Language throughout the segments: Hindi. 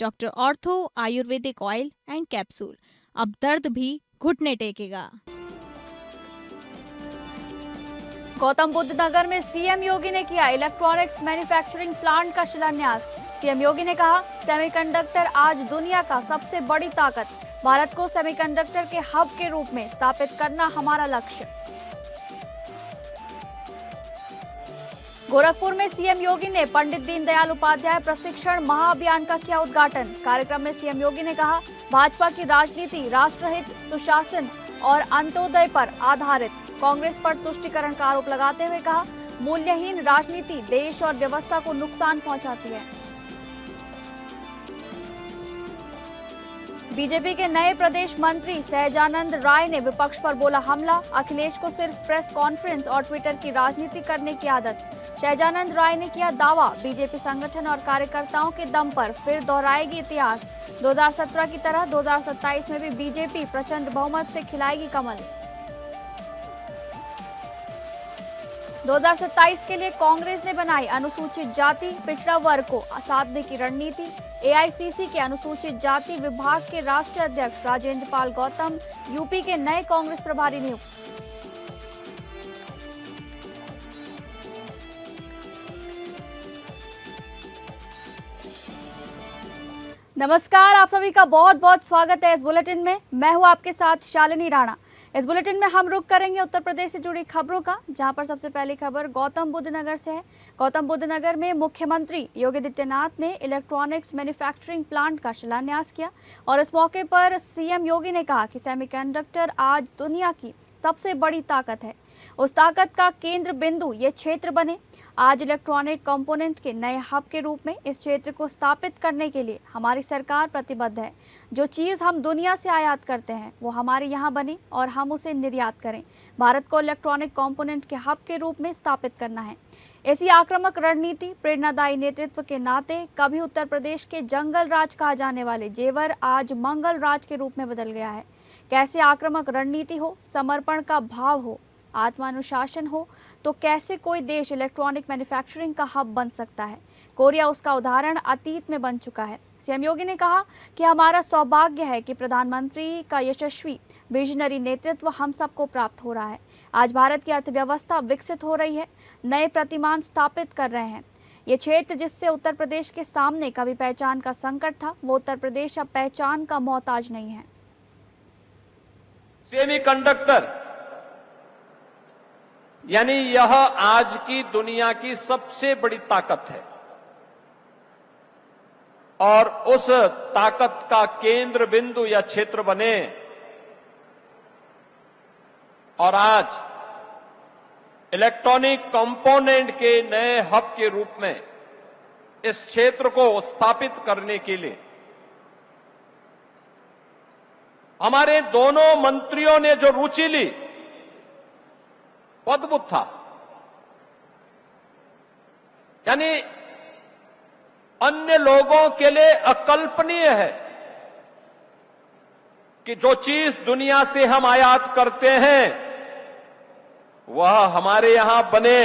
Doctor ortho Ayurvedic oil and capsule. अब दर्द भी घुटने टेकेगा। गौतम बुद्ध नगर में सीएम योगी ने किया इलेक्ट्रॉनिक्स मैन्युफैक्चरिंग प्लांट का शिलान्यास। सीएम योगी ने कहा, सेमीकंडक्टर आज दुनिया का सबसे बड़ी ताकत, भारत को सेमीकंडक्टर के हब के रूप में स्थापित करना हमारा लक्ष्य। गोरखपुर में सीएम योगी ने पंडित दीनदयाल उपाध्याय प्रशिक्षण महाअभियान का किया उद्घाटन। कार्यक्रम में सीएम योगी ने कहा, भाजपा की राजनीति राष्ट्रहित, सुशासन और अंत्योदय पर आधारित। कांग्रेस पर तुष्टीकरण का आरोप लगाते हुए कहा, मूल्यहीन राजनीति देश और व्यवस्था को नुकसान पहुंचाती है। बीजेपी के नए प्रदेश मंत्री सहजानंद राय ने विपक्ष पर बोला हमला। अखिलेश को सिर्फ प्रेस कॉन्फ्रेंस और ट्विटर की राजनीति करने की आदत। सहजानंद राय ने किया दावा, बीजेपी संगठन और कार्यकर्ताओं के दम पर फिर दोहराएगी इतिहास। 2017 की तरह 2027 में भी बीजेपी प्रचंड बहुमत से खिलाएगी कमल। 2027 के लिए कांग्रेस ने बनाई अनुसूचित जाति पिछड़ा वर्ग को साधने की रणनीति। एआईसीसी के अनुसूचित जाति विभाग के राष्ट्रीय अध्यक्ष राजेंद्र पाल गौतम यूपी के नए कांग्रेस प्रभारी नियुक्त। नमस्कार, आप सभी का बहुत बहुत स्वागत है इस बुलेटिन में। मैं हूं आपके साथ शालिनी राणा। इस बुलेटिन में हम रुक करेंगे उत्तर प्रदेश से जुड़ी खबरों का, जहां पर सबसे पहली खबर गौतम बुद्ध नगर से है। गौतम बुद्ध नगर में मुख्यमंत्री योगी आदित्यनाथ ने इलेक्ट्रॉनिक्स मैन्युफैक्चरिंग प्लांट का शिलान्यास किया और इस मौके पर सीएम योगी ने कहा कि सेमीकंडक्टर आज दुनिया की सबसे बड़ी ताकत है। उस ताकत का केंद्र बिंदु ये क्षेत्र बने। आज इलेक्ट्रॉनिक कंपोनेंट के नए हब के रूप में इस क्षेत्र को स्थापित करने के लिए हमारी सरकार प्रतिबद्ध है। जो चीज़ हम दुनिया से आयात करते हैं वो हमारे यहाँ बने और हम उसे निर्यात करें। भारत को इलेक्ट्रॉनिक कंपोनेंट के हब के रूप में स्थापित करना है। ऐसी आक्रामक रणनीति, प्रेरणादायी नेतृत्व के नाते कभी उत्तर प्रदेश के जंगल राज कहा जाने वाले जेवर आज मंगल राज के रूप में बदल गया है। कैसे आक्रामक रणनीति हो, समर्पण का भाव हो, आत्मानुशासन हो, तो कैसे कोई देश इलेक्ट्रॉनिक मैन्युफैक्चरिंग का हब बन सकता है। कोरिया उसका उदाहरण अतीत में बन चुका है। सीएम योगी ने कहा कि हमारा सौभाग्य है कि प्रधानमंत्री का यशस्वी विजनरी नेतृत्व हम सबको प्राप्त हो रहा है। आज भारत की अर्थव्यवस्था विकसित हो रही है, नए प्रतिमान स्थापित कर रहे हैं। ये क्षेत्र जिससे उत्तर प्रदेश के सामने कभी पहचान का संकट था, वो उत्तर प्रदेश अब पहचान का मोहताज नहीं है। सेमीकंडक्टर यानी यह आज की दुनिया की सबसे बड़ी ताकत है और उस ताकत का केंद्र बिंदु या क्षेत्र बने। और आज इलेक्ट्रॉनिक कंपोनेंट के नए हब के रूप में इस क्षेत्र को स्थापित करने के लिए हमारे दोनों मंत्रियों ने जो रुचि ली वो अद्भुत था। यानी अन्य लोगों के लिए अकल्पनीय है कि जो चीज दुनिया से हम आयात करते हैं वह हमारे यहां बने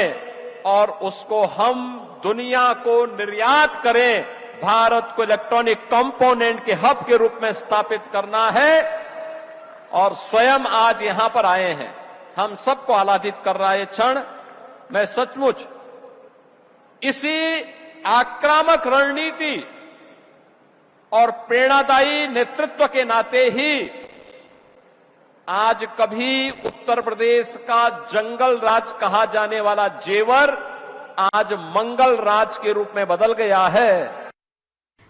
और उसको हम दुनिया को निर्यात करें। भारत को इलेक्ट्रॉनिक कंपोनेंट के हब के रूप में स्थापित करना है और स्वयं आज यहां पर आए हैं। हम सबको आह्लादित कर रहा है क्षण। मैं सचमुच इसी आक्रामक रणनीति और प्रेरणादायी नेतृत्व के नाते ही आज कभी उत्तर प्रदेश का जंगल राज कहा जाने वाला जेवर आज मंगल राज के रूप में बदल गया है।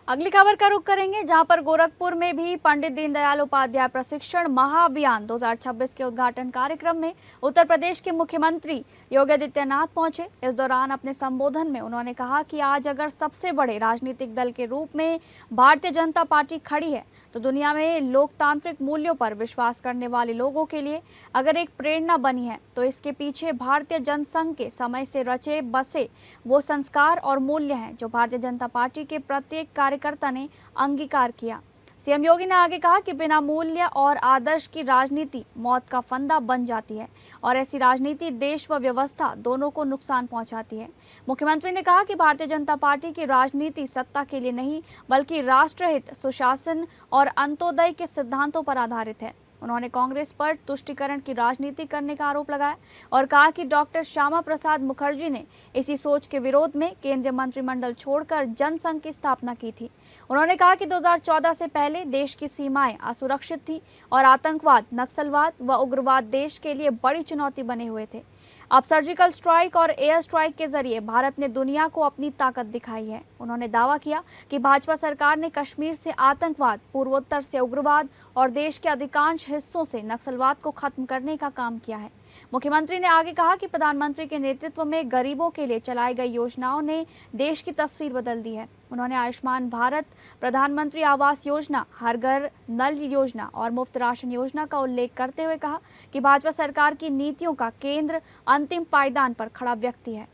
अगली खबर का रुख करेंगे, जहां पर गोरखपुर में भी पंडित दीनदयाल उपाध्याय प्रशिक्षण महाअभियान 2026 के उद्घाटन कार्यक्रम में उत्तर प्रदेश के मुख्यमंत्री योगी आदित्यनाथ पहुंचे। इस दौरान अपने संबोधन में उन्होंने कहा कि आज अगर सबसे बड़े राजनीतिक दल के रूप में भारतीय जनता पार्टी खड़ी है तो दुनिया में लोकतांत्रिक मूल्यों पर विश्वास करने वाले लोगों के लिए अगर एक प्रेरणा बनी है तो इसके पीछे भारतीय जनसंघ के समय से रचे बसे वो संस्कार और मूल्य हैं जो भारतीय जनता पार्टी के प्रत्येक कार्यकर्ता ने अंगीकार किया। सीएम योगी ने आगे कहा कि बिना मूल्य और आदर्श की राजनीति मौत का फंदा बन जाती है और ऐसी राजनीति देश व व्यवस्था दोनों को नुकसान पहुंचाती है। मुख्यमंत्री ने कहा कि भारतीय जनता पार्टी की राजनीति सत्ता के लिए नहीं बल्कि राष्ट्रहित, सुशासन और अंत्योदय के सिद्धांतों पर आधारित है। उन्होंने कांग्रेस पर तुष्टीकरण की राजनीति करने का आरोप लगाया और कहा कि डॉक्टर श्यामा प्रसाद मुखर्जी ने इसी सोच के विरोध में केंद्रीय मंत्रिमंडल छोड़कर जनसंघ की स्थापना की थी। उन्होंने कहा कि 2014 से पहले देश की सीमाएं असुरक्षित थी और आतंकवाद, नक्सलवाद व उग्रवाद देश के लिए बड़ी चुनौती बने हुए थे। अब सर्जिकल स्ट्राइक और एयर स्ट्राइक के जरिए भारत ने दुनिया को अपनी ताकत दिखाई है। उन्होंने दावा किया कि भाजपा सरकार ने कश्मीर से आतंकवाद, पूर्वोत्तर से उग्रवाद और देश के अधिकांश हिस्सों से नक्सलवाद को खत्म करने का काम किया है। मुख्यमंत्री ने आगे कहा कि प्रधानमंत्री के नेतृत्व में गरीबों के लिए चलाई गई योजनाओं ने देश की तस्वीर बदल दी है। उन्होंने आयुष्मान भारत, प्रधानमंत्री आवास योजना, हर घर नल योजना और मुफ्त राशन योजना का उल्लेख करते हुए कहा कि भाजपा सरकार की नीतियों का केंद्र अंतिम पायदान पर खड़ा व्यक्ति है।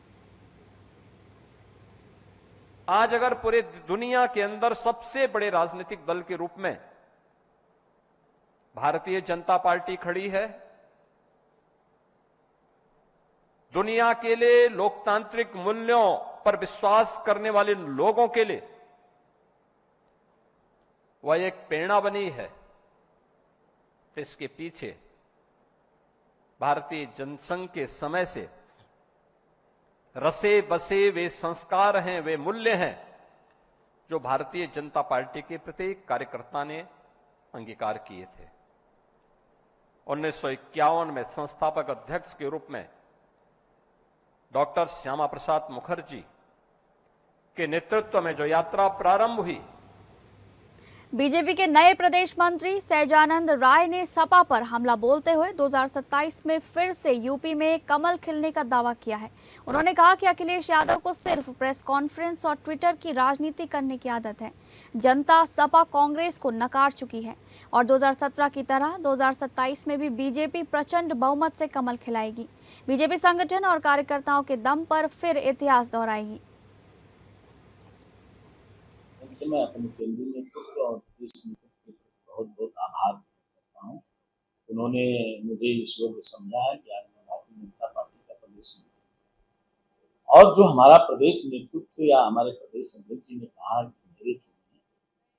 आज अगर पूरे दुनिया के अंदर सबसे बड़े राजनीतिक दल के रूप में भारतीय जनता पार्टी खड़ी है, दुनिया के लिए लोकतांत्रिक मूल्यों पर विश्वास करने वाले लोगों के लिए वह एक प्रेरणा बनी है, तो इसके पीछे भारतीय जनसंघ के समय से रसे बसे वे संस्कार हैं, वे मूल्य हैं जो भारतीय जनता पार्टी के प्रत्येक कार्यकर्ता ने अंगीकार किए थे। 1951 में संस्थापक अध्यक्ष के रूप में डॉक्टर श्यामा प्रसाद मुखर्जी के नेतृत्व में जो यात्रा प्रारंभ हुई, बीजेपी के नए प्रदेश मंत्री सहजानंद राय ने सपा पर हमला बोलते हुए 2027 में फिर से यूपी में कमल खिलने का दावा किया है। उन्होंने कहा कि अखिलेश यादव को सिर्फ प्रेस कॉन्फ्रेंस और ट्विटर की राजनीति करने की आदत है। जनता सपा कांग्रेस को नकार चुकी है और 2017 की तरह 2027 में भी बीजेपी प्रचंड बहुमत से कमल खिलाएगी। बीजेपी संगठन और कार्यकर्ताओं के दम पर फिर इतिहास दोहराएगी। मैं अपने केंद्रीय नेतृत्व और प्रदेश नेतृत्व का बहुत बहुत आभार करता हूँ। उन्होंने मुझे इस योग्य समझा है कि आज मैं भारतीय जनता पार्टी का प्रदेश नेतृत्व, और जो हमारा प्रदेश नेतृत्व या हमारे प्रदेश अध्यक्ष जी ने कहा कि मेरे चुने,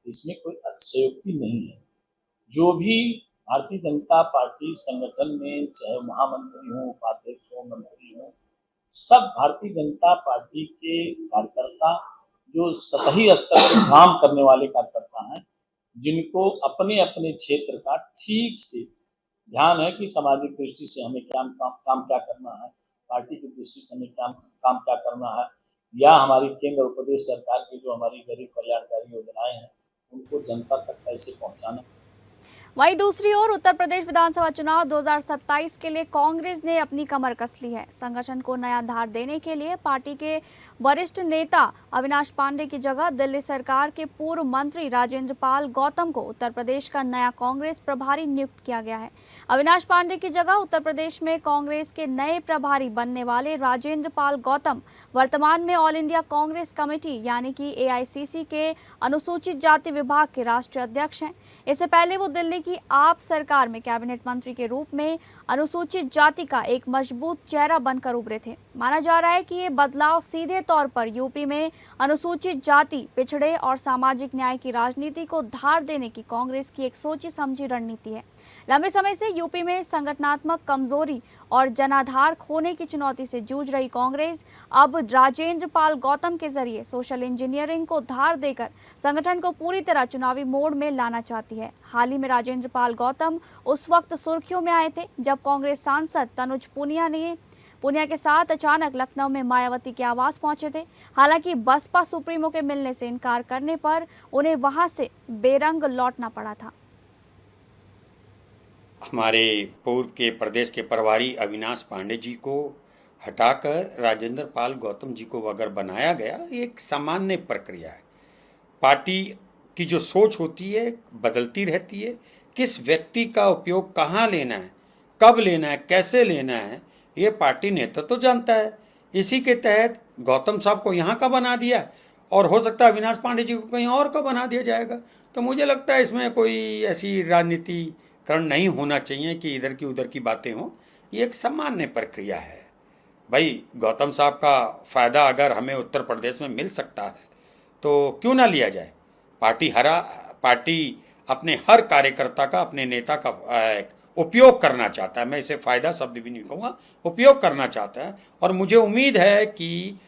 इसमें कोई अतिशयोक्ति नहीं है। जो भी भारतीय जनता पार्टी संगठन में, चाहे महामंत्री हों, उपाध्यक्ष हों, मंत्री हों, सब भारतीय जनता पार्टी के कार्यकर्ता जो सतही स्तर पर काम करने वाले कार्यकर्ता हैं, जिनको अपने अपने क्षेत्र का ठीक से ध्यान है कि सामाजिक दृष्टि से हमें काम क्या करना है, पार्टी की दृष्टि से हमें काम क्या करना है, या हमारी केंद्र और प्रदेश सरकार की जो हमारी गरीब कल्याणकारी योजनाएं हैं उनको जनता तक कैसे पहुंचाना। वहीं दूसरी ओर उत्तर प्रदेश विधानसभा चुनाव 2027 के लिए कांग्रेस ने अपनी कमर कस ली है। संगठन को नया धार देने के लिए पार्टी के वरिष्ठ नेता अविनाश पांडे की जगह दिल्ली सरकार के पूर्व मंत्री राजेंद्र पाल गौतम को उत्तर प्रदेश का नया कांग्रेस प्रभारी नियुक्त किया गया है। अविनाश पांडे की जगह उत्तर प्रदेश में कांग्रेस के नए प्रभारी बनने वाले राजेंद्र पाल गौतम वर्तमान में ऑल इंडिया कांग्रेस कमेटी यानी कि AICC के अनुसूचित जाति विभाग के राष्ट्रीय अध्यक्ष हैं। इससे पहले वो दिल्ली की आप सरकार में कैबिनेट मंत्री के रूप में अनुसूचित जाति का एक मजबूत चेहरा बनकर उभरे थे। माना जा रहा है कि ये बदलाव सीधे तौर पर यूपी में अनुसूचित जाति, पिछड़े और सामाजिक न्याय की राजनीति को धार देने की कांग्रेस की एक सोची समझी रणनीति है। लंबे समय से यूपी में संगठनात्मक कमजोरी और जनाधार खोने की चुनौती से जूझ रही कांग्रेस अब राजेंद्र पाल गौतम के जरिए सोशल इंजीनियरिंग को धार देकर संगठन को पूरी तरह चुनावी मोड़ में लाना चाहती है। हाल ही में राजेंद्र पाल गौतम उस वक्त सुर्खियों में आए थे जब कांग्रेस सांसद तनुज पुनिया के साथ अचानक लखनऊ में मायावती के आवास पहुंचे थे। हालांकि बसपा सुप्रीमो के मिलने से इनकार करने पर उन्हें वहां से बेरंग लौटना पड़ा था। हमारे पूर्व के प्रदेश के प्रभारी अविनाश पांडे जी को हटाकर राजेंद्र पाल गौतम जी को अगर बनाया गया, एक सामान्य प्रक्रिया है। पार्टी की जो सोच होती है बदलती रहती है। किस व्यक्ति का उपयोग कहाँ लेना है, कब लेना है, कैसे लेना है, ये पार्टी नेतृत्व तो जानता है। इसी के तहत गौतम साहब को यहाँ का बना दिया और हो सकता है अविनाश पांडे जी को कहीं और का बना दिया जाएगा। तो मुझे लगता है इसमें कोई ऐसी राजनीतिकरण नहीं होना चाहिए कि इधर की उधर की बातें हों। ये एक सामान्य प्रक्रिया है। भाई गौतम साहब का फ़ायदा अगर हमें उत्तर प्रदेश में मिल सकता है तो क्यों ना लिया जाए। पार्टी अपने हर कार्यकर्ता का, अपने नेता का उपयोग करना चाहता है। मैं इसे फ़ायदा शब्द भी नहीं कहूँगा, उपयोग करना चाहता है। और मुझे उम्मीद है कि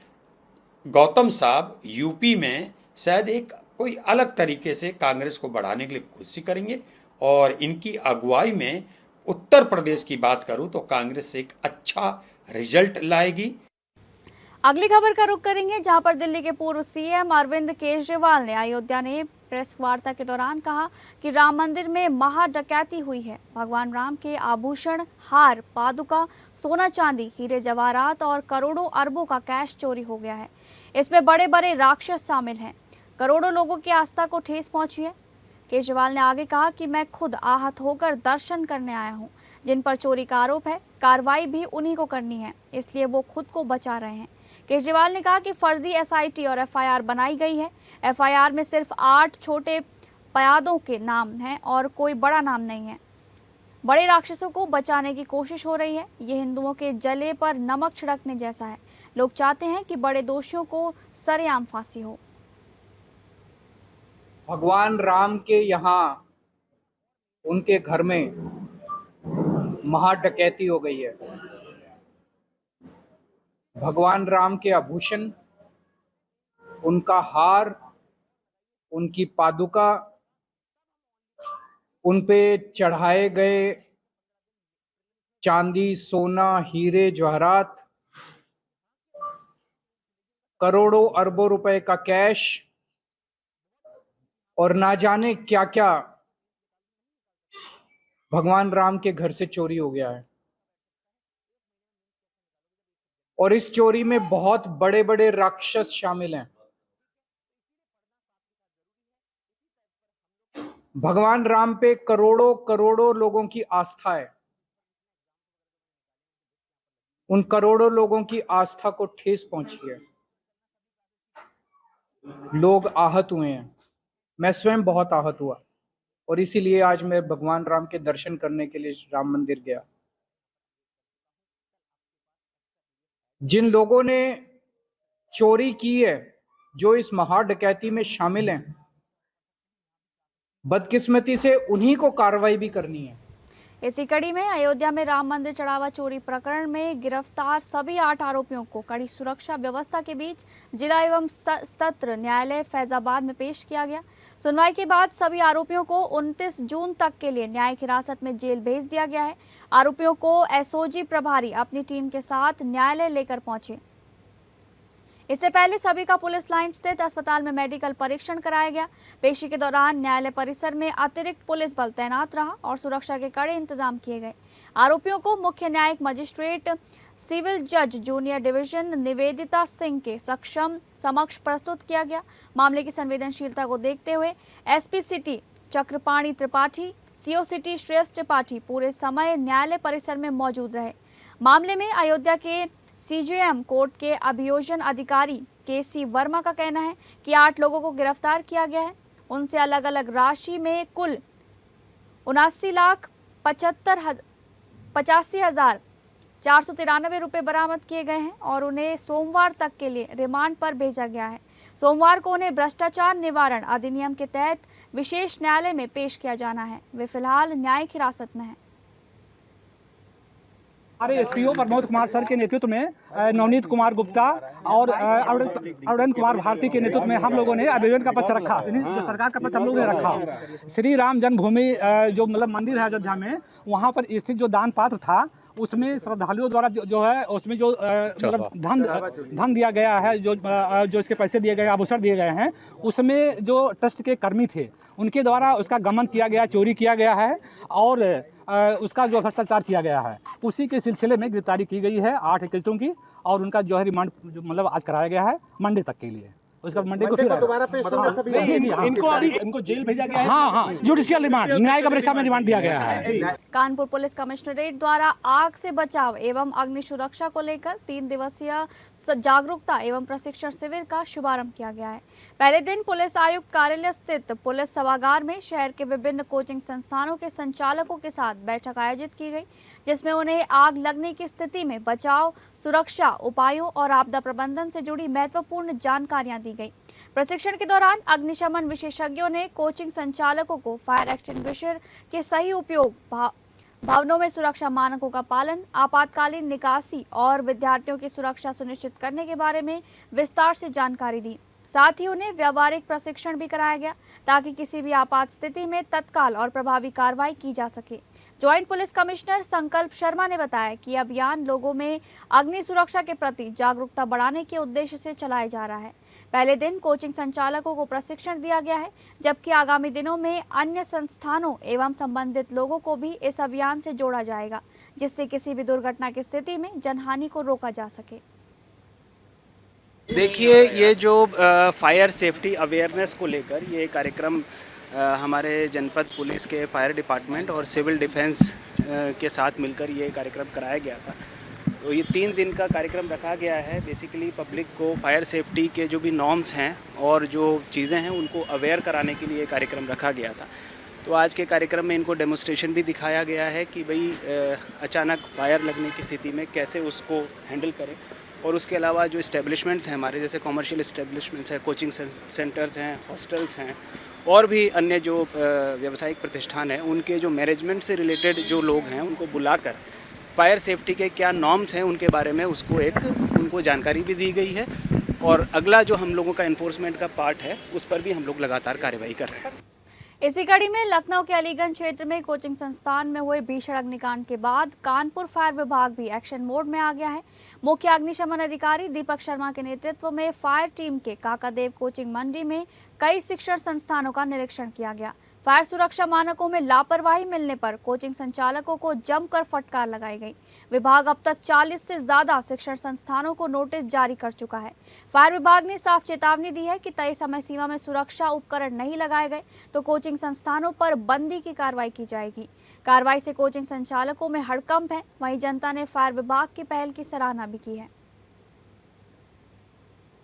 गौतम साहब यूपी में शायद एक कोई अलग तरीके से कांग्रेस को बढ़ाने के लिए कोशिश करेंगे। और इनकी अगुवाई में उत्तर प्रदेश की बात करूं तो कांग्रेस एक अच्छा रिजल्ट लाएगी। अगली खबर का रुख करेंगे, जहां पर दिल्ली के पूर्व सीएम अरविंद केजरीवाल ने अयोध्या ने प्रेस वार्ता के दौरान कहा कि राम मंदिर में महा डकैती हुई है। भगवान राम के आभूषण, हार, पादुका, सोना चांदी, हीरे जवाहरात और करोड़ों अरबों का कैश चोरी हो गया है। इसमें बड़े बड़े राक्षस शामिल हैं। करोड़ों लोगों की आस्था को ठेस पहुंची है। केजरीवाल ने आगे कहा कि मैं खुद आहत होकर दर्शन करने आया हूं। जिन पर चोरी का आरोप है, कार्रवाई भी उन्हीं को करनी है, इसलिए वो खुद को बचा रहे हैं। केजरीवाल ने कहा कि फर्जी एसआईटी और एफआईआर बनाई गई है। एफआईआर में सिर्फ 8 छोटे पयादों के नाम हैं और कोई बड़ा नाम नहीं है। बड़े राक्षसों को बचाने की कोशिश हो रही है। ये हिंदुओं के जले पर नमक छिड़कने जैसा है। लोग चाहते हैं कि बड़े दोषियों को सरेआम फांसी हो। भगवान राम के यहाँ उनके घर में महा डकैती हो गई है। भगवान राम के आभूषण, उनका हार, उनकी पादुका, उन पे चढ़ाए गए चांदी, सोना, हीरे जवाहरात, करोड़ों अरबों रुपए का कैश और ना जाने क्या क्या भगवान राम के घर से चोरी हो गया है। और इस चोरी में बहुत बड़े बड़े राक्षस शामिल हैं। भगवान राम पे करोड़ों करोड़ों लोगों की आस्था है। उन करोड़ों लोगों की आस्था को ठेस पहुंची है। लोग आहत हुए हैं। मैं स्वयं बहुत आहत हुआ और इसीलिए आज मैं भगवान राम के दर्शन करने के लिए राम मंदिर गया। जिन लोगों ने चोरी की है, जो इस महा डकैती में शामिल हैं, बदकिस्मती से उन्हीं को कार्रवाई भी करनी है। इसी कड़ी में अयोध्या में राम मंदिर चढ़ावा चोरी प्रकरण में गिरफ्तार सभी 8 आरोपियों को कड़ी सुरक्षा व्यवस्था के बीच जिला एवं सत्र न्यायालय फैजाबाद में पेश किया गया। सुनवाई के बाद सभी आरोपियों को 29 जून तक के लिए न्यायिक हिरासत में जेल भेज दिया गया है। आरोपियों को एसओजी प्रभारी अपनी टीम के साथ न्यायालय लेकर पहुंचे। इससे पहले सभी का पुलिस लाइन स्थित अस्पताल में मेडिकल परीक्षण कराया गया। पेशी के दौरान न्यायालय परिसर में अतिरिक्त पुलिस बल तैनात रहा और सुरक्षा के कड़े इंतजाम किए गए। आरोपियों को मुख्य न्यायिक मजिस्ट्रेट सिविल जज जूनियर डिवीजन निवेदिता सिंह के समक्ष प्रस्तुत किया गया। मामले की संवेदनशीलता को देखते हुए SP city Chakrapani Tripathi, CO city Shreyas Tripathi पूरे समय न्यायालय परिसर में मौजूद रहे। मामले में अयोध्या के सीजेएम कोर्ट के अभियोजन अधिकारी केसी वर्मा का कहना है कि 8 लोगों को गिरफ्तार किया गया है। उनसे अलग अलग राशि में कुल 79,85,493 रुपये बरामद किए गए हैं और उन्हें सोमवार तक के लिए रिमांड पर भेजा गया है। सोमवार को उन्हें भ्रष्टाचार निवारण अधिनियम के तहत विशेष न्यायालय में पेश किया जाना है। वे फिलहाल न्यायिक हिरासत में हैं। हमारे एसपीओ प्रमोद कुमार सर के नेतृत्व में नवनीत कुमार गुप्ता और अरुण कुमार भारती के नेतृत्व में हम लोगों ने अभियोजन का पक्ष रखा। जो सरकार का पक्ष हम लोगों ने रखा। श्री राम जन्मभूमि जो मतलब मंदिर है अयोध्या में, वहाँ पर स्थित जो दान पात्र था, उसमें श्रद्धालुओं द्वारा जो है उसमें जो मतलब धन दिया गया है, जो इसके पैसे दिए गए, आभूषण दिए गए हैं, उसमें जो ट्रस्ट के कर्मी थे उनके द्वारा उसका गमन किया गया, चोरी किया गया है और उसका जो भ्रष्टाचार किया गया है। उसी के सिलसिले में गिरफ्तारी की गई है 8 एकिल्टों की और उनका जो है रिमांड मतलब आज कराया गया है मंडे तक के लिए। उसका मंडे को फिर दोबारा पेश होंगे। इनको जेल भेजा गया है। हाँ, जुडिशियल रिमांड, न्यायिक अभिरक्षा में रिमांड दिया गया है। कानपुर पुलिस कमिश्नरेट द्वारा आग से बचाव एवं अग्नि सुरक्षा को लेकर 3 दिवसीय जागरूकता एवं प्रशिक्षण शिविर का शुभारंभ किया गया है। पहले दिन पुलिस आयुक्त कार्यालय स्थित पुलिस सभागार में शहर के विभिन्न कोचिंग संस्थानों के संचालकों के साथ बैठक आयोजित की गई, जिसमें उन्हें आग लगने की स्थिति में बचाव, सुरक्षा उपायों और आपदा प्रबंधन से जुड़ी महत्वपूर्ण जानकारियां दी गई। प्रशिक्षण के दौरान अग्निशमन विशेषज्ञों ने कोचिंग संचालकों को फायर एक्सटिंग्विशर के सही उपयोग, भवनों में सुरक्षा मानकों का पालन, आपातकालीन निकासी और विद्यार्थियों की सुरक्षा सुनिश्चित करने के बारे में विस्तार से जानकारी दी। साथ ही उन्हें व्यावहारिक प्रशिक्षण भी कराया गया ताकि किसी भी आपात स्थिति में तत्काल और प्रभावी कार्रवाई की जा सके। ज्वाइंट पुलिस कमिश्नर संकल्प शर्मा ने बताया कि अभियान लोगों में अग्नि सुरक्षा के प्रति जागरूकता बढ़ाने के उद्देश्य से चलाया जा रहा है। पहले दिन कोचिंग संचालकों को प्रशिक्षण दिया गया है, जबकि आगामी दिनों में अन्य संस्थानों एवं संबंधित लोगों को भी इस अभियान से जोड़ा जाएगा, जिससे किसी भी दुर्घटना की स्थिति में जनहानि को रोका जा सके। देखिए, ये जो फायर सेफ्टी अवेयरनेस को लेकर ये कार्यक्रम हमारे जनपद पुलिस के फायर डिपार्टमेंट और सिविल डिफेंस के साथ मिलकर ये कार्यक्रम कराया गया था। तो ये 3 दिन का कार्यक्रम रखा गया है। बेसिकली पब्लिक को फायर सेफ्टी के जो भी नॉर्म्स हैं और जो चीज़ें हैं उनको अवेयर कराने के लिए ये कार्यक्रम रखा गया था। तो आज के कार्यक्रम में इनको डेमोन्स्ट्रेशन भी दिखाया गया है कि भाई अचानक फायर लगने की स्थिति में कैसे उसको हैंडल करें। और उसके अलावा जो इस्टेब्लिशमेंट्स हैं हमारे, जैसे कॉमर्शियल इस्टेब्लिशमेंट्स हैं, कोचिंग सेंटर्स हैं, हॉस्टल्स हैं और भी अन्य जो व्यावसायिक प्रतिष्ठान हैं, उनके जो मैनेजमेंट से रिलेटेड जो लोग हैं उनको बुलाकर फायर सेफ्टी के क्या नॉर्म्स हैं उनके बारे में उनको जानकारी भी दी गई है। और अगला जो हम लोगों का इन्फोर्समेंट का पार्ट है उस पर भी हम लोग लगातार कार्यवाही कर रहे हैं। इसी कड़ी में लखनऊ के अलीगंज क्षेत्र में कोचिंग संस्थान में हुए भीषण अग्निकांड के बाद कानपुर फायर विभाग भी एक्शन मोड में आ गया है। मुख्य अग्निशमन अधिकारी दीपक शर्मा के नेतृत्व में फायर टीम के काकादेव कोचिंग मंडी में कई शिक्षण संस्थानों का निरीक्षण किया गया। फायर सुरक्षा मानकों में लापरवाही मिलने पर कोचिंग संचालकों को जमकर फटकार लगाई गई। विभाग अब तक 40 से ज्यादा शिक्षण संस्थानों को नोटिस जारी कर चुका है। फायर विभाग ने साफ चेतावनी दी है कि तय समय सीमा में सुरक्षा उपकरण नहीं लगाए गए तो कोचिंग संस्थानों पर बंदी की कार्रवाई की जाएगी। कार्रवाई से कोचिंग संचालकों में हड़कंप है। वहीं जनता ने फायर विभाग की पहल की सराहना भी की है।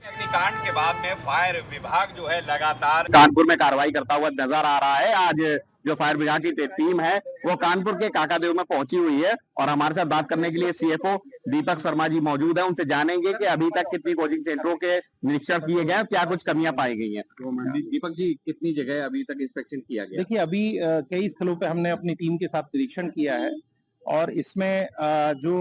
अग्निकांड के बाद में फायर विभाग जो है लगातार कानपुर में कार्रवाई करता हुआ नजर आ रहा है। आज जो फायर विभाग की टीम है वो कानपुर के काकादेव में पहुंची हुई है और हमारे साथ बात करने के लिए सीएफओ दीपक शर्मा जी मौजूद है। उनसे जानेंगे कि अभी तक कितनी कोचिंग सेंटरों के निरीक्षण किए गए, क्या कुछ कमियां पाई गई हैं। तो दीपक जी, कितनी जगह अभी तक इंस्पेक्शन किया गया? देखिए, अभी कई स्थलों पे हमने अपनी टीम के साथ निरीक्षण किया है और इसमें जो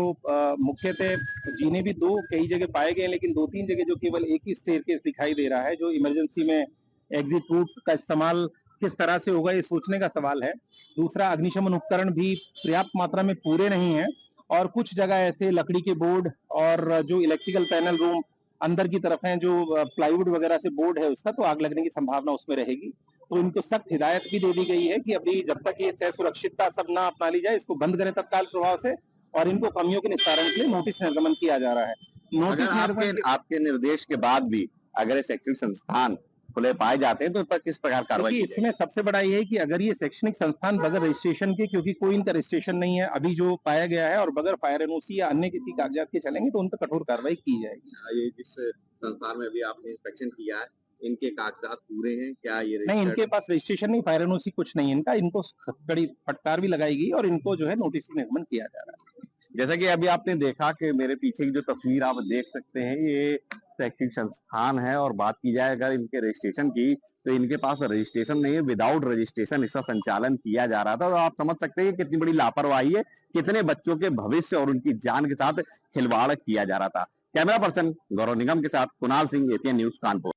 मुख्यतः जीने भी कई जगह पाए गए, लेकिन 2-3 जगह जो केवल एक ही स्टेयरकेस दिखाई दे रहा है। जो इमरजेंसी में एग्जिट रूट का इस्तेमाल किस तरह से होगा ये सोचने का सवाल है। दूसरा, अग्निशमन उपकरण भी पर्याप्त मात्रा में पूरे नहीं है और कुछ जगह ऐसे लकड़ी के बोर्ड और जो इलेक्ट्रिकल पैनल रूम अंदर की तरफ है, जो प्लाईवुड वगैरह से बोर्ड है उसका, तो आग लगने की संभावना उसमें रहेगी। तो इनको सख्त हिदायत भी दे दी गई है कि अभी जब तक ये सह सुरक्षितता सब ना अपना ली जाए, इसको बंद करें तत्काल प्रभाव से और इनको कमियों के निस्तारण के लिए नोटिस निर्गमन किया जा रहा है। नोटिस आपके निर्देश के बाद भी अगर ये शैक्षणिक संस्थान खुले पाए जाते हैं तो पर किस प्रकार कार्रवाई? इसमें सबसे बड़ा ये है कि अगर ये शैक्षणिक संस्थान बगैर रजिस्ट्रेशन के, क्योंकि कोई इनका रजिस्ट्रेशन नहीं है अभी जो पाया गया है, और बगैर फायर एनओसी या अन्य किसी कागजात के चलेंगे तो उन पर कठोर कार्रवाई की जाएगी। ये जिस संस्थान में अभी आपने इंस्पेक्शन किया है, इनके कागजात पूरे हैं क्या? ये नहीं, इनके पास रजिस्ट्रेशन नहीं, फायर एनओसी कुछ नहीं इनका। इनको कड़ी फटकार भी लगाई गई और इनको जो है नोटिस निर्गमन किया जा रहा है। जैसा कि अभी आपने देखा कि मेरे पीछे की जो तस्वीर आप देख सकते हैं, ये शैक्षणिक संस्थान है और बात की जाए अगर इनके रजिस्ट्रेशन की, तो इनके पास रजिस्ट्रेशन नहीं है। विदाउट रजिस्ट्रेशन इसका संचालन किया जा रहा था। तो आप समझ सकते हैं कि कितनी बड़ी लापरवाही है, कितने बच्चों के भविष्य और उनकी जान के साथ खिलवाड़ किया जा रहा था। कैमरा पर्सन गौरव निगम के साथ कुणाल सिंह, एपीएन न्यूज, कानपुर।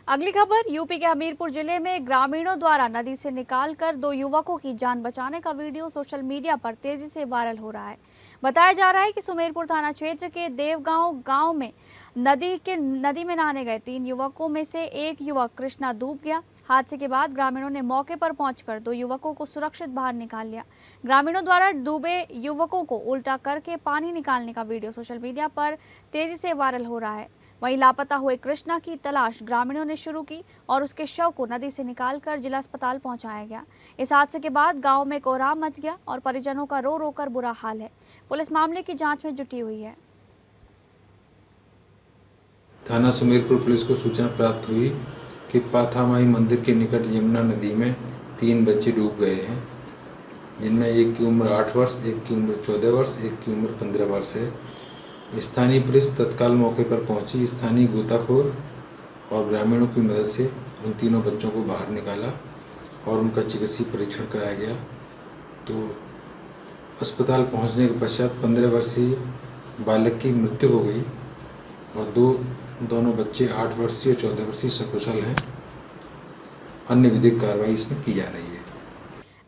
अगली खबर, यूपी के हमीरपुर जिले में ग्रामीणों द्वारा नदी से निकालकर 2 युवकों की जान बचाने का वीडियो सोशल मीडिया पर तेजी से वायरल हो रहा है। बताया जा रहा है कि सुमेरपुर थाना क्षेत्र के देवगांव गांव में नदी में नहाने गए 3 युवकों में से एक युवक कृष्णा डूब गया। हादसे के बाद ग्रामीणों ने मौके पर पहुंचकर 2 युवकों को सुरक्षित बाहर निकाल लिया। ग्रामीणों द्वारा डूबे युवकों को उल्टा करके पानी निकालने का वीडियो सोशल मीडिया पर तेजी से वायरल हो रहा है। वहीं लापता हुए कृष्णा की तलाश ग्रामीणों ने शुरू की और उसके शव को नदी से निकालकर जिला अस्पताल पहुंचाया गया। इस हादसे के बाद गांव में कोहराम मच गया और परिजनों का रो रो कर बुरा हाल है। पुलिस मामले की जांच में जुटी हुई है। थाना सुमेरपुर पुलिस को सूचना प्राप्त हुई कि पाथामाई मंदिर के निकट यमुना नदी में 3 बच्चे डूब गए हैं, जिनमें एक की उम्र 8 वर्ष, एक की उम्र 14 वर्ष, एक की उम्र 15 वर्ष है। स्थानीय पुलिस तत्काल मौके पर पहुंची। स्थानीय गोताखोर और ग्रामीणों की मदद से उन तीनों बच्चों को बाहर निकाला और उनका चिकित्सीय परीक्षण कराया गया। तो अस्पताल पहुंचने के पश्चात 15 वर्षीय बालक की मृत्यु हो गई और दोनों बच्चे 8 वर्षीय और 14 वर्षीय सकुशल हैं। अन्य विधिक कार्रवाई इसमें की जा रही है।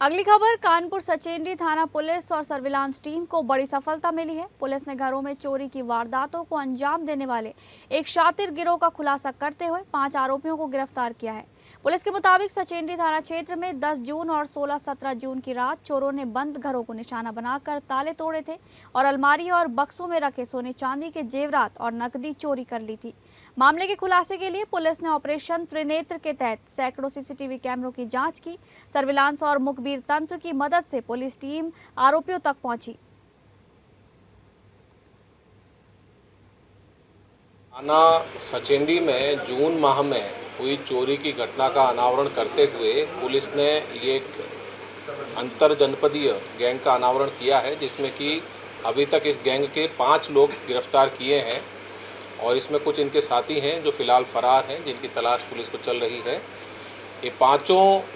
अगली खबर, कानपुर सचेंडी थाना पुलिस और सर्विलांस टीम को बड़ी सफलता मिली है। पुलिस ने घरों में चोरी की वारदातों को अंजाम देने वाले एक शातिर गिरोह का खुलासा करते हुए 5 आरोपियों को गिरफ्तार किया है। पुलिस के मुताबिक सचेंडी थाना क्षेत्र में 10 जून और 16-17 जून की रात चोरों ने बंद घरों को निशाना बनाकर ताले तोड़े थे और अलमारी और बक्सों में रखे सोने चांदी के जेवरात और नकदी चोरी कर ली थी। मामले के खुलासे के लिए पुलिस ने ऑपरेशन त्रिनेत्र के तहत सैकड़ों सीसीटीवी कैमरों की जांच की। सर्विलांस और मुखबिर तंत्र की मदद से पुलिस टीम आरोपियों तक पहुंची। थाना सचेंडी में जून माह में हुई चोरी की घटना का अनावरण करते हुए पुलिस ने ये एक अंतर जनपदीय गैंग का अनावरण किया है, जिसमें कि अभी तक इस गैंग के 5 लोग गिरफ्तार किए हैं और इसमें कुछ इनके साथी हैं जो फिलहाल फरार हैं, जिनकी तलाश पुलिस को चल रही है। ये 5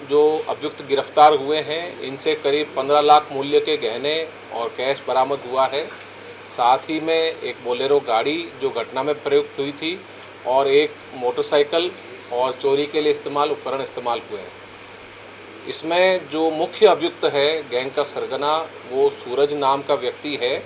जो अभियुक्त गिरफ्तार हुए हैं, इनसे करीब 15 लाख मूल्य के गहने और कैश बरामद हुआ है। साथ ही में एक बोलेरो गाड़ी जो घटना में प्रयुक्त हुई थी और एक मोटरसाइकिल और चोरी के लिए इस्तेमाल उपकरण इस्तेमाल हुए हैं। इसमें जो मुख्य अभियुक्त है गैंग का सरगना, वो सूरज नाम का व्यक्ति है।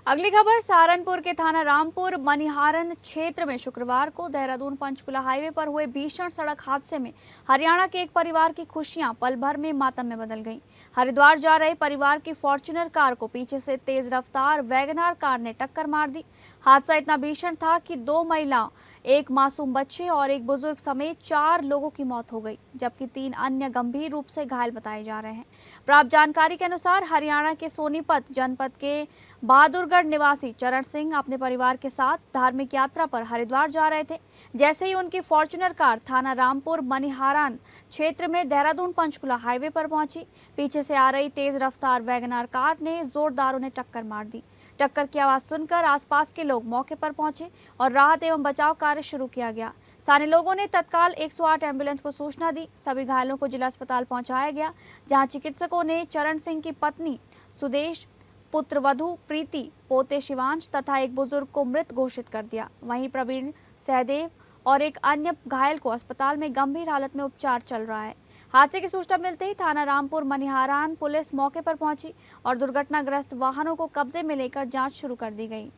अगली खबर, सहारनपुर के थाना रामपुर मनिहारन क्षेत्र में शुक्रवार को देहरादून पंचकुला हाईवे पर हुए भीषण सड़क हादसे में हरियाणा के एक परिवार की खुशियां पल भर में मातम में बदल गईं। हरिद्वार जा रहे परिवार की फॉर्च्यूनर कार को पीछे से तेज रफ्तार वैगनार कार ने टक्कर मार दी। हादसा इतना भीषण था कि 2 महिलाओं, एक मासूम बच्चे और एक बुजुर्ग समेत 4 लोगों की मौत हो गई, जबकि 3 अन्य गंभीर रूप से घायल बताए जा रहे हैं। प्राप्त जानकारी के अनुसार हरियाणा के सोनीपत जनपद के बहादुरगढ़ निवासी चरण सिंह अपने परिवार के साथ धार्मिक यात्रा पर हरिद्वार जा रहे थे। जैसे ही उनकी फॉर्च्यूनर कार थाना रामपुर मनिहारन क्षेत्र में देहरादून पंचकुला हाईवे पर पहुंची, पीछे से आ रही तेज रफ्तार वैगनार कार ने जोरदार उन्हें टक्कर मार दी। टक्कर की आवाज सुनकर आसपास के लोग मौके पर पहुंचे और राहत एवं बचाव कार्य शुरू किया गया। स्थानीय लोगों ने तत्काल 108 एम्बुलेंस को सूचना दी। सभी घायलों को जिला अस्पताल पहुंचाया गया, जहां चिकित्सकों ने चरण सिंह की पत्नी सुदेश, पुत्रवधू प्रीति, पोते शिवांश तथा एक बुजुर्ग को मृत घोषित कर दिया। वहीं प्रवीण, सहदेव और एक अन्य घायल को अस्पताल में गंभीर हालत में उपचार चल रहा है। हादसे की सूचना मिलते ही थाना रामपुर मनिहारान पुलिस मौके पर पहुंची और दुर्घटनाग्रस्त वाहनों को कब्जे में लेकर जांच शुरू कर दी गई।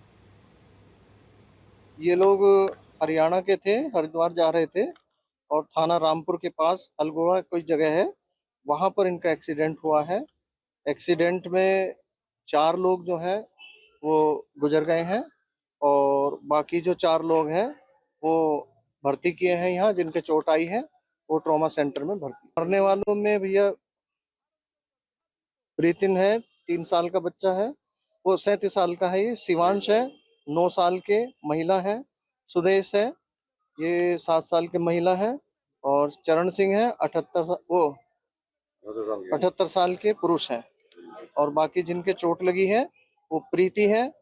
ये लोग हरियाणा के थे, हरिद्वार जा रहे थे और थाना रामपुर के पास अलगोड़ा कोई जगह है, वहां पर इनका एक्सीडेंट हुआ है। एक्सीडेंट में 4 लोग जो हैं वो गुजर गए हैं और बाकी जो 4 लोग हैं वो भर्ती किए हैं यहाँ, जिनके चोट आई है वो ट्रॉमा सेंटर में भर्ती। मरने वालों में भैया प्रीतिन है, 3 साल का बच्चा है, वो 37 साल का है। ये शिवांश है, 9 साल के महिला है। सुदेश है, ये 7 साल के महिला है और चरण सिंह है 78 साल के पुरुष हैं। और बाकी जिनके चोट लगी है वो प्रीति है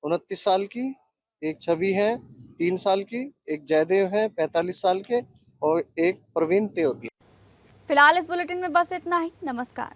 29 साल की, एक छवि है 3 साल की, एक जयदेव है 45 साल के और एक प्रवीण तेवती। फिलहाल इस बुलेटिन में बस इतना ही। नमस्कार।